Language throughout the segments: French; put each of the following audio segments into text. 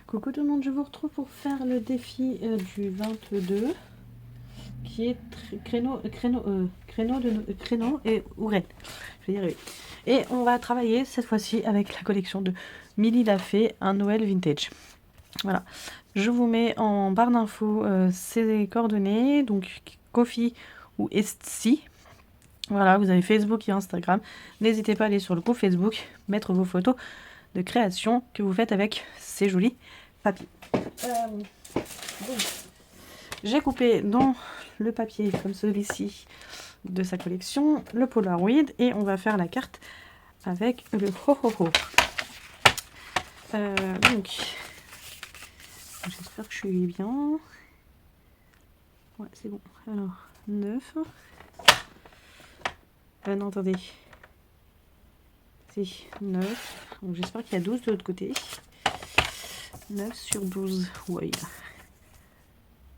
Coucou tout le monde, je vous retrouve pour faire le défi du 22 qui est créneau et Ouren. Je vais y arriver. Et on va travailler cette fois-ci avec la collection de Milly Lafay, un Noël vintage. Voilà, je vous mets en barre d'infos ces coordonnées, donc Kofi ou Etsy. Voilà, vous avez Facebook et Instagram. N'hésitez pas à aller sur le groupe Facebook, mettre vos photos de création que vous faites avec ces jolis papiers. J'ai coupé dans le papier comme celui-ci de sa collection le Polaroid et on va faire la carte avec le ho ho ho. Donc j'espère que je suis bien. Ouais, c'est bon. Alors 9. Non, attendez. C'est 9. Donc j'espère qu'il y a 12 de l'autre côté. 9 sur 12. Ouais.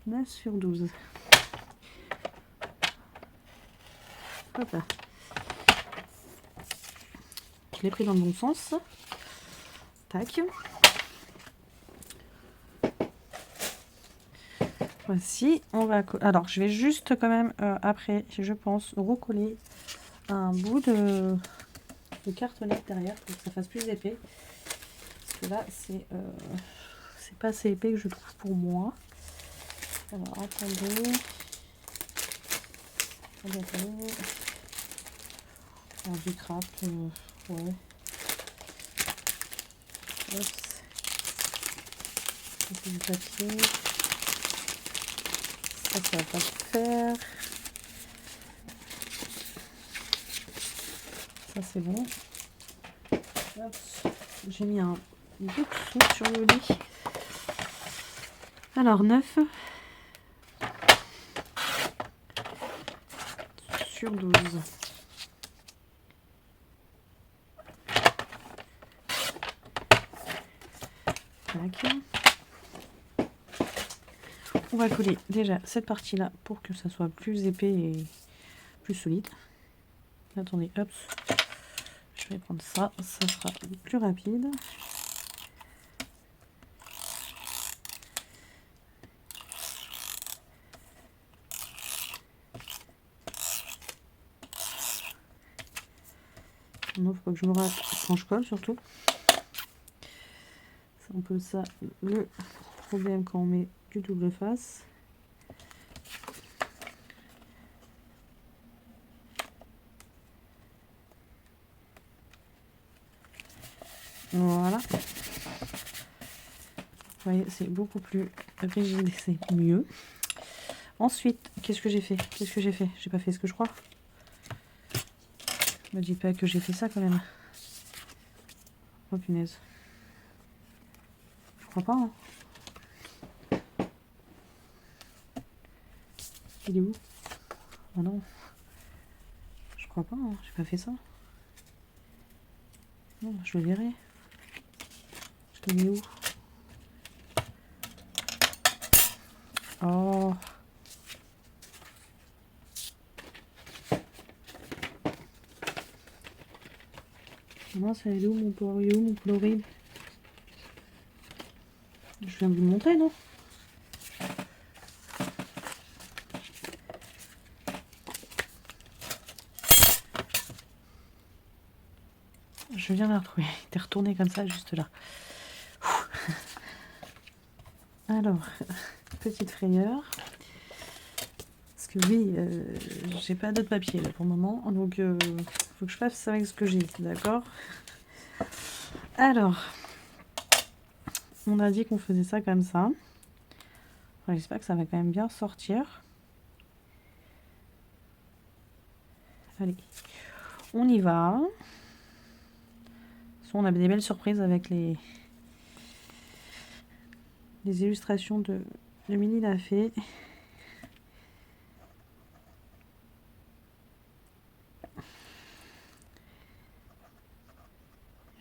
9 sur 12. Hop là. Je l'ai pris dans le bon sens. Tac. Voici. On va. Alors, je vais juste quand même après, je pense, recoller un bout de cartonnette derrière pour que ça fasse plus épais. Parce que là, c'est pas assez épais que je trouve pour moi. Alors, attendez. Alors, du craft, ouais. Hop. C'est du papier. Ça va pas le faire. Ça, c'est bon. Hop. J'ai mis un bout de sous sur le lit. Alors, 9 sur 12. Tac. On va coller déjà cette partie-là pour que ça soit plus épais et plus solide. Attendez, hop. Je vais prendre ça, ça sera plus rapide. Non, faut pas que je me rate quand je colle surtout. C'est un peu ça le problème quand on met du double face. Voilà. Vous voyez, c'est beaucoup plus rigide, c'est mieux. Ensuite, qu'est-ce que j'ai fait? J'ai pas fait ce que je crois. Me dis pas que j'ai fait ça quand même. Oh punaise. Je crois pas. Hein. Il est où? Oh non. Je crois pas. Hein. J'ai pas fait ça. Non, je le verrai. Je l'ai mis où? Oh. Non, ça est où mon Polaroid? Je viens de vous le montrer, non? Je viens de la retrouver. Il était retourné comme ça, juste là. Alors, petite frayeur. Parce que oui, j'ai pas d'autre papier là pour le moment. Donc, faut que je fasse avec ce que j'ai. D'accord? Alors, on a dit qu'on faisait ça comme ça. Enfin, j'espère que ça va quand même bien sortir. Allez, on y va. On a des belles surprises avec les illustrations de Milly Lafay.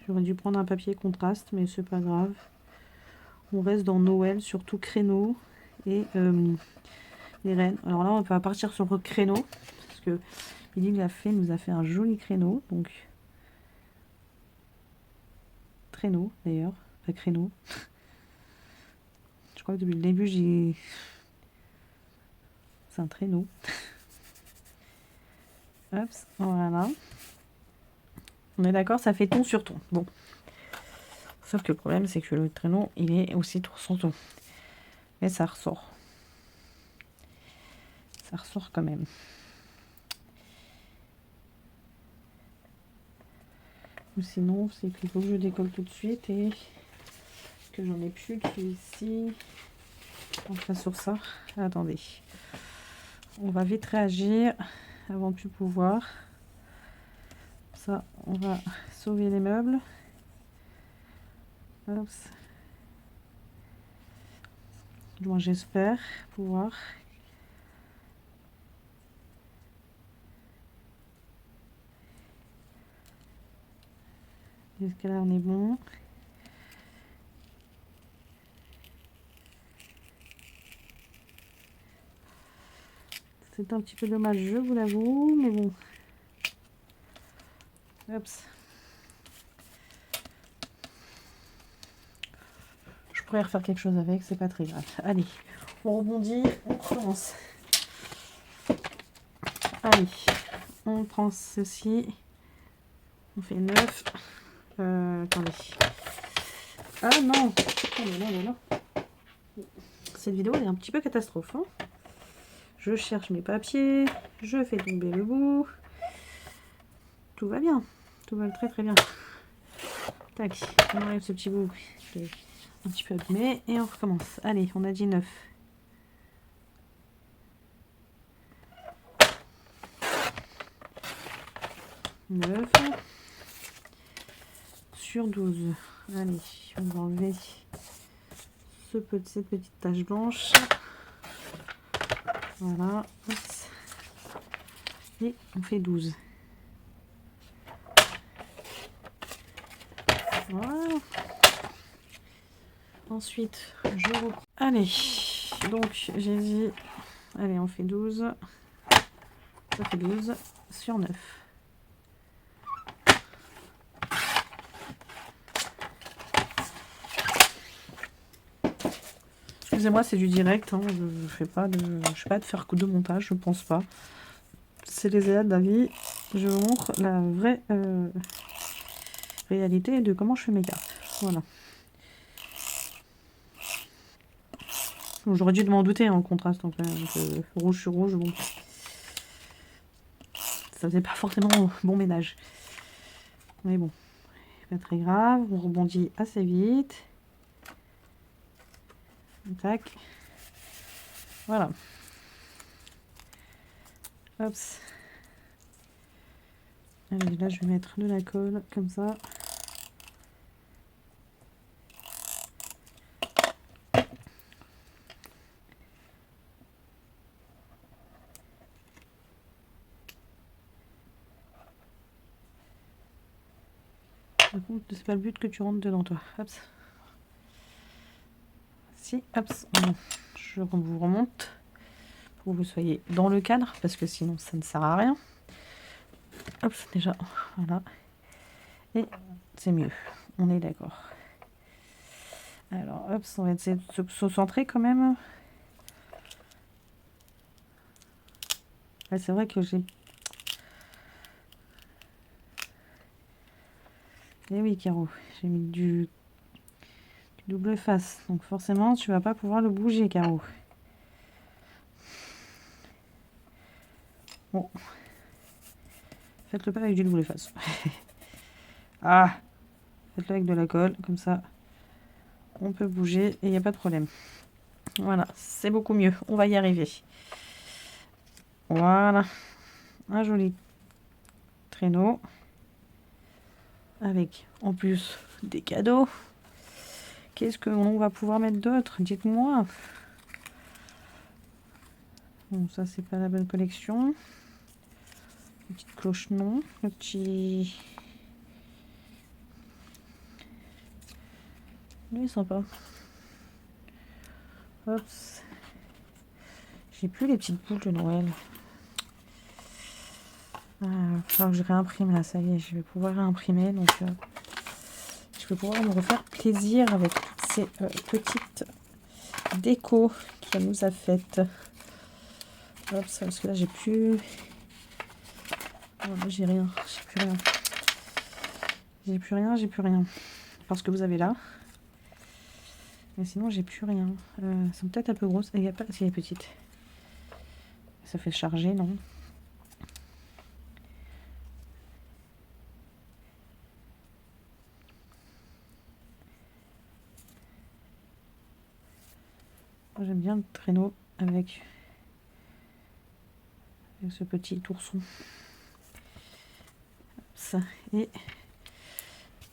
J'aurais dû prendre un papier contraste, mais c'est pas grave. On reste dans Noël, surtout créneau et les rennes. Alors là, on va partir sur le créneau, parce que Milly Lafay nous a fait un joli créneau. Donc, traîneau d'ailleurs, pas créneau. crois que depuis le début, j'ai... C'est un traîneau. Hop, voilà. On est d'accord, ça fait ton sur ton. Bon. Sauf que le problème, c'est que le traîneau, il est aussi tour sur ton. Mais ça ressort. Ça ressort quand même. Ou sinon, c'est qu'il faut que je décolle tout de suite et que j'en ai plus de celui-ci. Enfin, sur ça. Attendez. On va vite réagir avant de plus pouvoir. Ça, on va sauver les meubles. Hop. Moi, j'espère pouvoir. Jusqu'à là, on est bon. C'est un petit peu dommage, je vous l'avoue, mais bon. Hop. Je pourrais refaire quelque chose avec, c'est pas très grave. Allez, on rebondit, on recommence. Allez, on prend ceci. On fait 9. Attendez. Ah non, non. Cette vidéo elle est un petit peu catastrophe. Hein. Je cherche mes papiers, je fais tomber le bout. Tout va bien, tout va très très bien. Tac, on enlève ce petit bout qui est un petit peu abîmé et on recommence. Allez, on a dit 9. Sur 12. Allez, on va enlever cette petite tache blanche. Voilà. Et on fait 12. Voilà. Ensuite, je reprends. Allez, donc j'ai dit, allez, on fait 12. Ça fait 12 sur 9. Excusez-moi, c'est du direct, hein, je ne fais pas de faire de montage, je pense pas. C'est les aléas de la vie. Je vous montre la vraie réalité de comment je fais mes cartes. Voilà. J'aurais dû m'en douter en contraste, en fait. Donc, rouge sur rouge, bon. Ça faisait pas forcément bon ménage. Mais bon, pas très grave. On rebondit assez vite. Tac. Voilà. Hop. Allez, là, je vais mettre de la colle, comme ça. Par contre, c'est pas le but que tu rentres dedans, toi. Hop. Si, hop. Je vous remonte pour que vous soyez dans le cadre, parce que sinon, ça ne sert à rien. Hop, déjà, voilà. Et c'est mieux, on est d'accord. Alors, hop, on va essayer de se centrer quand même. Ouais, c'est vrai que j'ai... Eh oui, Caro, j'ai mis du double face. Donc forcément, tu vas pas pouvoir le bouger, Caro. Bon. Faites-le pas avec du double face. Ah, faites-le avec de la colle, comme ça, on peut bouger et il n'y a pas de problème. Voilà, c'est beaucoup mieux. On va y arriver. Voilà. Un joli traîneau. Avec, en plus, des cadeaux. Qu'est-ce qu'on va pouvoir mettre d'autre? Dites-moi. Bon, ça, c'est pas la bonne collection. Une petite cloche, non. Le petit... Lui, est sympa. Hop. J'ai plus les petites boules de Noël. Il va falloir que je réimprime là, ça y est, je vais pouvoir réimprimer. Donc, je vais pouvoir me refaire plaisir avec toutes ces petites déco qu'elle nous a faite. Hop, ça, parce que là, j'ai plus... Oh, là, j'ai rien, j'ai plus rien. J'ai plus rien, j'ai plus rien. Parce que vous avez là. Mais sinon, j'ai plus rien. Elles sont peut-être un peu grosses. Il n'y a pas si elle est petite. Ça fait charger, non? J'aime bien le traîneau avec ce petit ourson. Ça. Et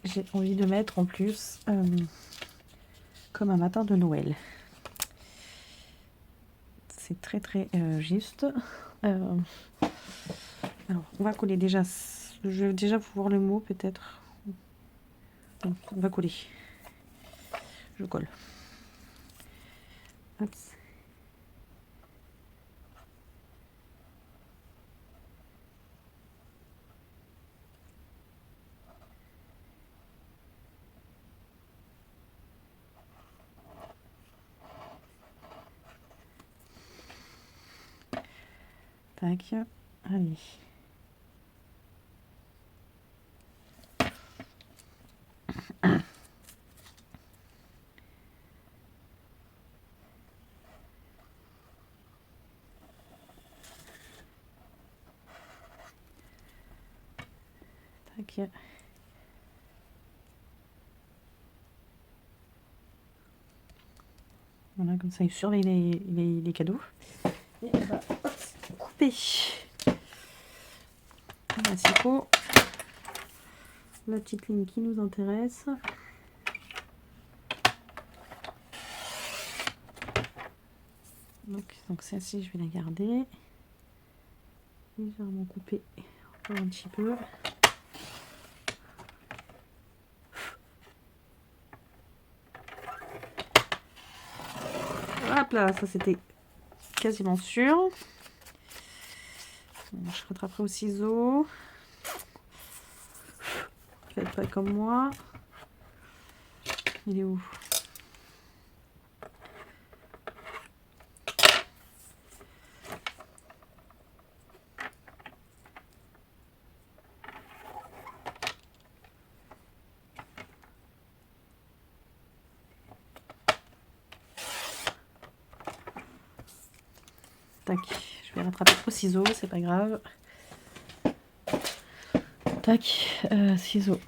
j'ai envie de mettre en plus comme un matin de Noël. C'est très très juste. Alors, on va coller déjà. Je vais déjà pouvoir le mot peut-être. On va coller. Je colle. Hop. Tac. Allez. Tac. Voilà, comme ça, il surveille les cadeaux. Et on va couper. L'assicot. La petite ligne qui nous intéresse. Donc celle-ci, je vais la garder. Légèrement couper encore un petit peu. Hop là, ça c'était quasiment sûr. Bon, je rattraperai au ciseau. Faites pas comme moi. Il est où? Tac, je vais rattraper au ciseau, c'est pas grave. Tac, ciseaux.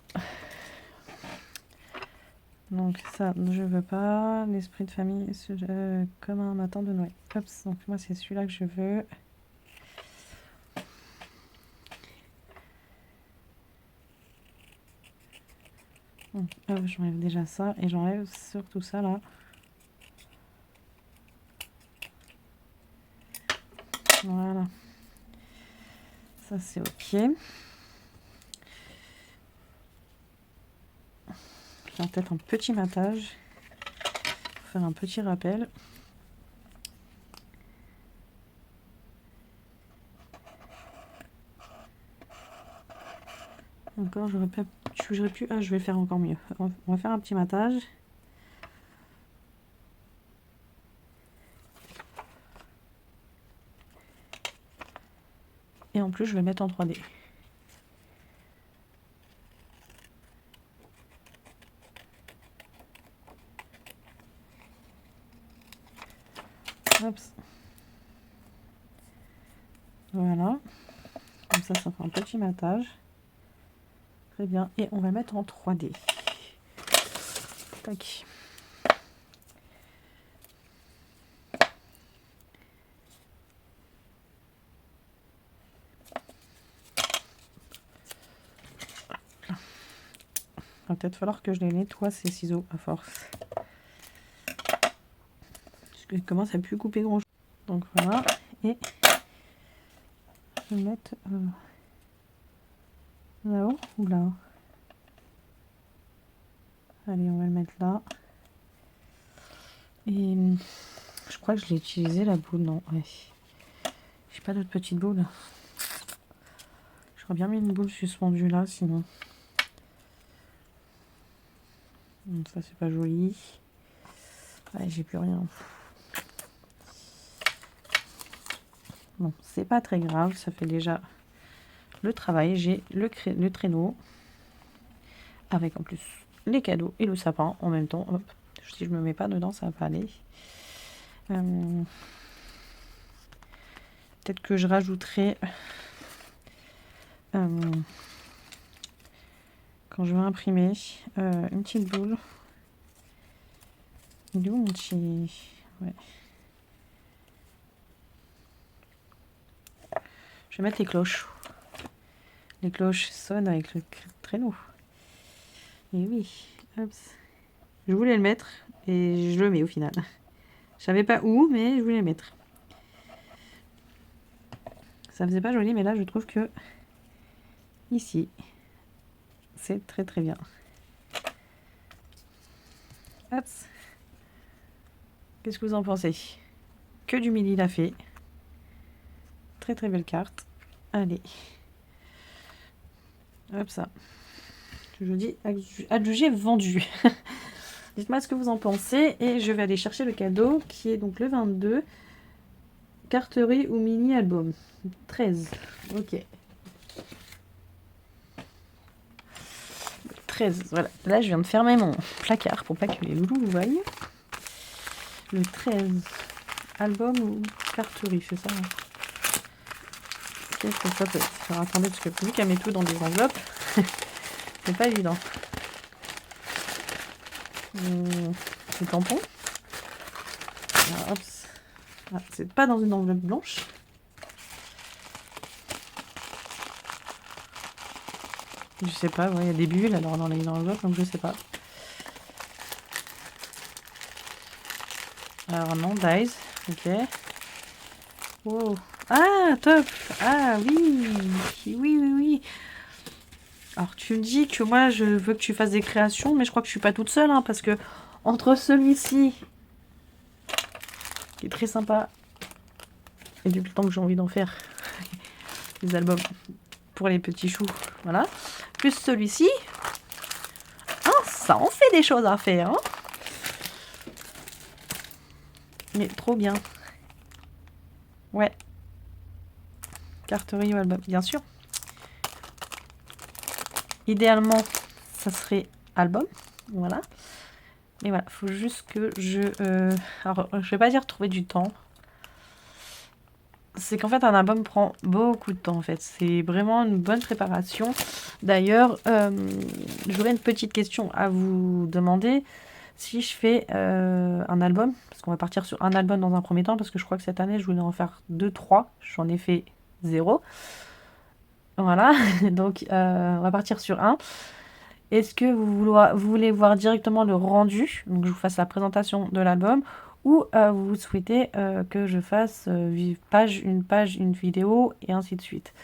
Donc ça, je veux pas. L'esprit de famille, comme un matin de Noël. Hop, donc moi c'est celui-là que je veux. Donc, hop, j'enlève déjà ça et j'enlève surtout ça là. Voilà. Ça c'est ok. Je vais peut-être un petit matage. Pour faire un petit rappel. Encore, j'aurais pu. Ah, je vais faire encore mieux. On va faire un petit matage. Et en plus, je vais le mettre en 3D. Hop. Voilà. Comme ça fait un petit matage. Très bien. Et on va mettre en 3D. Tac. Il va peut-être falloir que je les nettoie ces ciseaux à force. Parce que je commence à plus couper grand chose. Donc voilà. Et je vais mettre là-haut ou là. Allez, on va le mettre là. Et je crois que je l'ai utilisé la boule. Non, ouais. J'ai pas d'autre petite boule. J'aurais bien mis une boule suspendue là, sinon. Ça, c'est pas joli. Ouais, j'ai plus rien. Bon, c'est pas très grave, ça fait déjà le travail. J'ai le traîneau avec en plus les cadeaux et le sapin en même temps. Hop. Si je me mets pas dedans, ça va pas aller. Peut-être que je rajouterai quand je vais imprimer une petite boule. Il est où mon petit... Ouais. Je vais mettre les cloches. Les cloches sonnent avec le traîneau. Et oui, hop. Je voulais le mettre et je le mets au final. Je savais pas où, mais je voulais le mettre. Ça faisait pas joli, mais là je trouve que ici, c'est très très bien. Hop. Qu'est-ce que vous en pensez? Que du Milly l'a fait. Très très belle carte. Allez. Hop ça. Je dis adjugé vendu. Dites-moi ce que vous en pensez et je vais aller chercher le cadeau qui est donc le 22. Carterie ou mini album. 13. Ok. 13. Voilà. Là, je viens de fermer mon placard pour pas que les loulous vous voient. Le 13. Album ou carterie, c'est ça? Qu'est-ce que ça peut être? Alors, attendez, parce que vu qu'elle met tout dans des enveloppes, c'est pas évident. Le tampon. Alors, hop. Ah, c'est pas dans une enveloppe blanche. Je sais pas, il y a des bulles alors dans les enveloppes, donc je sais pas. Alors non, dies, ok. Wow. Ah, top. Ah oui, oui. Alors tu me dis que moi je veux que tu fasses des créations, mais je crois que je suis pas toute seule, hein, parce que entre celui-ci, qui est très sympa, et depuis le temps que j'ai envie d'en faire, des albums pour les petits choux, voilà, plus celui-ci, hein, ça en fait des choses à faire, hein. Mais trop bien. Ouais. Carterie ou album, bien sûr. Idéalement, ça serait album, voilà. Mais voilà, faut juste que alors, je vais pas dire trouver du temps. C'est qu'en fait, un album prend beaucoup de temps, en fait. C'est vraiment une bonne préparation. D'ailleurs, j'aurais une petite question à vous demander. Si je fais un album, parce qu'on va partir sur un album dans un premier temps, parce que je crois que cette année, je voulais en faire 2, 3. J'en ai fait 0. Voilà, donc on va partir sur un. Est-ce que vous voulez voir directement le rendu, donc je vous fasse la présentation de l'album, ou vous souhaitez que je fasse une page, une vidéo, et ainsi de suite.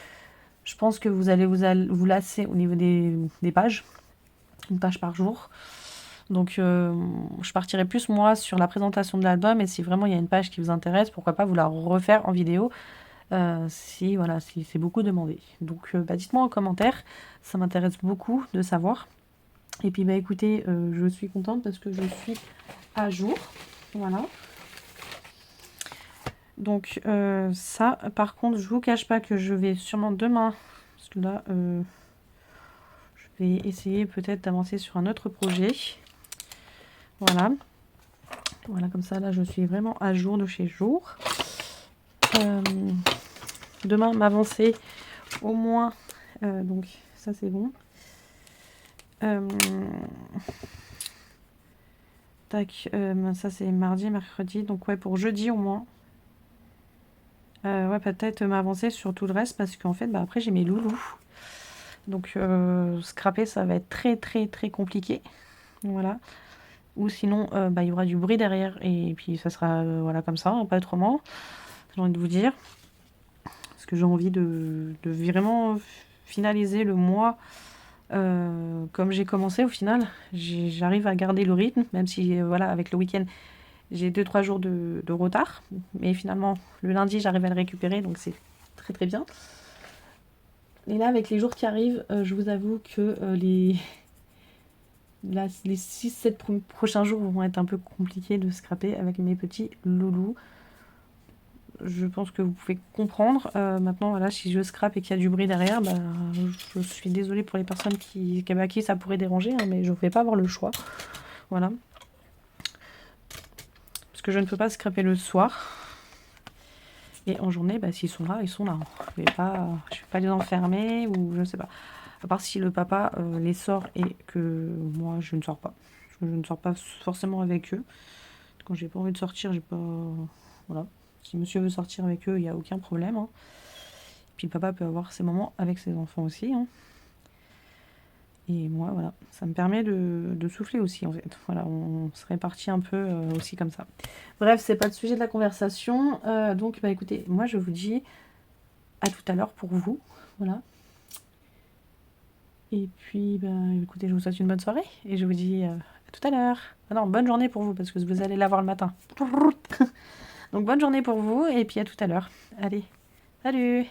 Je pense que vous allez vous lasser au niveau des pages, une page par jour. Donc je partirai plus moi sur la présentation de l'album, et si vraiment il y a une page qui vous intéresse, pourquoi pas vous la refaire en vidéo. Si c'est beaucoup demandé. Donc dites-moi en commentaire, ça m'intéresse beaucoup de savoir. Et puis écoutez, je suis contente parce que je suis à jour. Voilà. Donc ça, par contre, je vous cache pas que je vais sûrement demain, parce que là, je vais essayer peut-être d'avancer sur un autre projet. Voilà. Voilà, comme ça, là, je suis vraiment à jour de chez jour. Demain, m'avancer au moins, donc ça c'est bon. Tac, ça c'est mardi, mercredi, donc ouais, pour jeudi au moins. Ouais, peut-être m'avancer sur tout le reste, parce qu'en fait, après j'ai mes loulous. Donc scraper, ça va être très très très compliqué. Voilà. Ou sinon, il y aura du bruit derrière, et puis ça sera voilà, comme ça, hein, pas autrement. J'ai envie de vous dire. Parce que j'ai envie de vraiment finaliser le mois comme j'ai commencé au final. J'arrive à garder le rythme, même si voilà, avec le week-end, j'ai 2-3 jours de retard. Mais finalement, le lundi, j'arrive à le récupérer, donc c'est très très bien. Et là, avec les jours qui arrivent, je vous avoue que les 6-7 prochains jours vont être un peu compliqués de scraper avec mes petits loulous. je pense que vous pouvez comprendre. Maintenant, voilà, si je scrape et qu'il y a du bruit derrière, bah, je suis désolée pour les personnes à qui ça pourrait déranger, hein, mais je ne vais pas avoir le choix. Voilà. Parce que je ne peux pas scraper le soir. Et en journée, bah, s'ils sont là, ils sont là. Je ne vais pas les enfermer ou je ne sais pas. À part si le papa les sort et que moi, je ne sors pas. Je ne sors pas forcément avec eux. Quand j'ai pas envie de sortir, j'ai pas... Voilà. Si monsieur veut sortir avec eux, il n'y a aucun problème. Hein. Puis le papa peut avoir ses moments avec ses enfants aussi. Hein. Et moi, voilà, ça me permet de souffler aussi, en fait. Voilà, on se répartit un peu aussi comme ça. Bref, c'est pas le sujet de la conversation. Donc, bah écoutez, moi, je vous dis à tout à l'heure pour vous. Voilà. Et puis, bah écoutez, je vous souhaite une bonne soirée. Et je vous dis à tout à l'heure. Ah non, bonne journée pour vous, parce que vous allez l'avoir le matin. Donc, bonne journée pour vous, et puis à tout à l'heure. Allez, salut!